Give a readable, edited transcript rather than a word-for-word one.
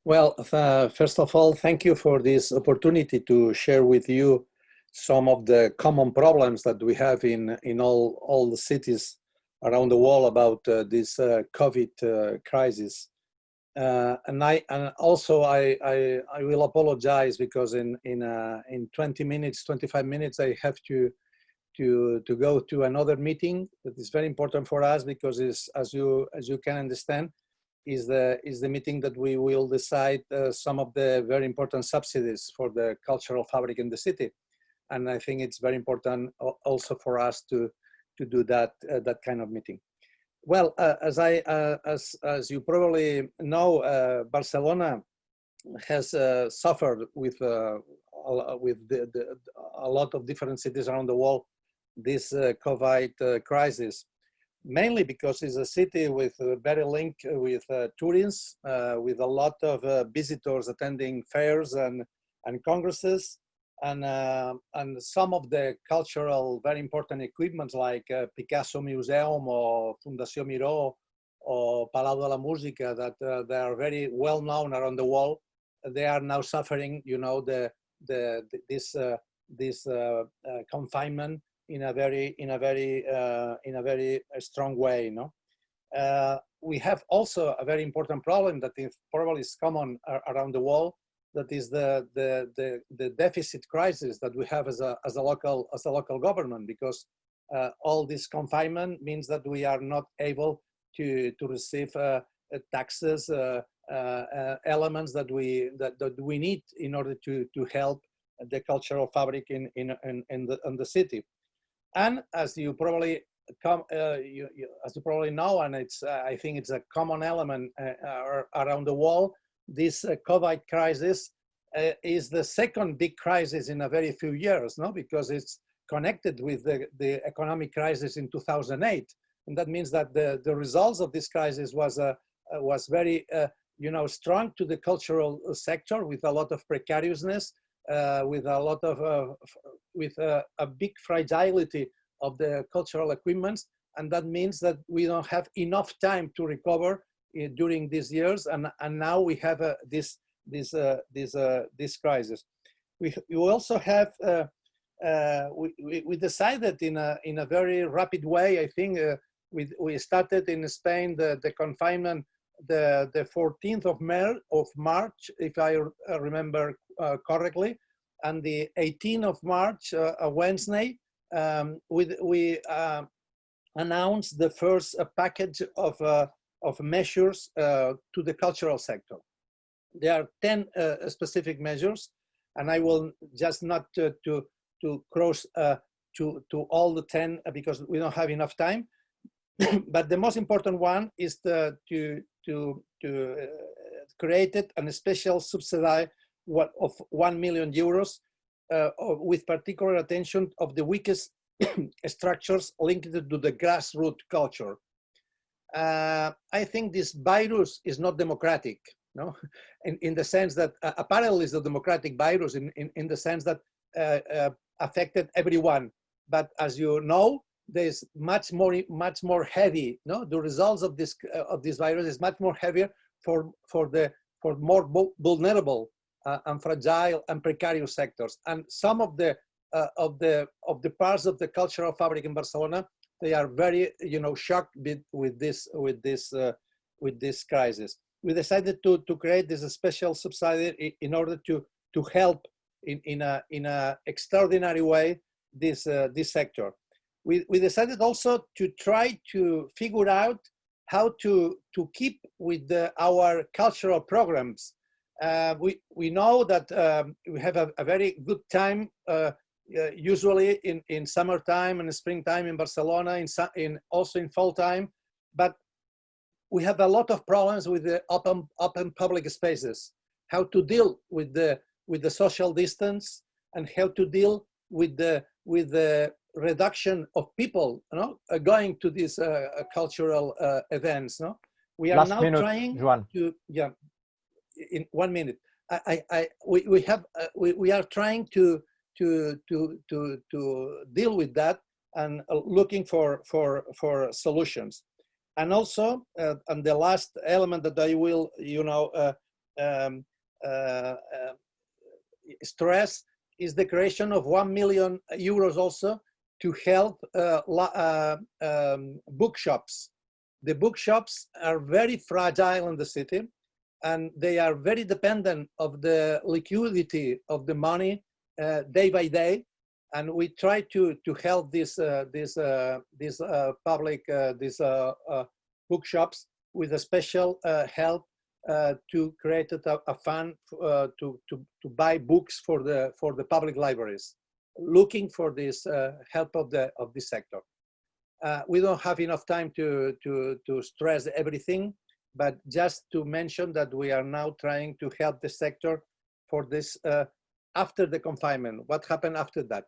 Well, first of all, thank you for this opportunity to share with you some of the common problems that we have in all the cities around the world about this COVID crisis. And also I will apologize because in 20 minutes, 25 minutes, I have to go to another meeting that is very important for us because is, as you can understand, is the meeting that we will decide some of the very important subsidies for the cultural fabric in the city. And I think it's very important also for us to do that that kind of meeting. Well, as you probably know, Barcelona has suffered with a lot of different cities around the world this COVID crisis, mainly because it's a city with very link with tourism, with a lot of visitors attending fairs and congresses, and some of the cultural very important equipments like Picasso Museum or Fundació Miró or Palau de la Música that they are very well known around the world. They are now suffering, you know, this confinement in a very strong way. You know, we have also a very important problem that is probably common around the world. That is the deficit crisis that we have as a local government, because all this confinement means that we are not able to receive taxes, elements that we need in order to help the cultural fabric in the city. And as you probably know, and it's I think it's a common element around the world, this COVID crisis is the second big crisis in a very few years, no? Because it's connected with the economic crisis in 2008, and that means that the results of this crisis was very strong to the cultural sector, with a lot of precariousness, with a lot of a big fragility of the cultural equipments, and that means that we don't have enough time to recover during these years, and now we have this crisis. We also have we decided in a very rapid way. I think we started in Spain the confinement the 14th of March, if I remember correctly, and the 18th of March, a Wednesday, we announced the first package of measures to the cultural sector. There are 10 specific measures, and I will just not to cross to all the 10 because we don't have enough time. But the most important one is to create a special subsidy of 1 million euros with particular attention of the weakest structures linked to the grassroots culture. I think this virus is not democratic, no, in the sense that apparently it's a democratic virus in the sense that affected everyone. But as you know, there's much more heavy. No, the results of this virus is much more heavier for more vulnerable and fragile and precarious sectors. And some of the parts of the cultural fabric in Barcelona, they are very shocked with this crisis. We decided to create this special subsidy in order to help in a extraordinary way this sector. We decided also to try to figure out how to keep with our cultural programs. We know that we have a very good time usually in summertime and springtime in Barcelona, also in fall time, but we have a lot of problems with the open public spaces. How to deal with the social distance, and how to deal with the reduction of people, going to these cultural events. No, we are now trying to, yeah, in 1 minute. We are trying to deal with that and looking for solutions. And also, and the last element that I will um, uh, uh, stress is the creation of 1 million euros also to help bookshops. The bookshops are very fragile in the city, and they are very dependent of the liquidity of the money day by day. And we try to help these public bookshops with a special help to create a fund to buy books for the public libraries, looking for this help of this sector. We don't have enough time to stress everything, but just to mention that we are now trying to help the sector for this after the confinement. What happened after that?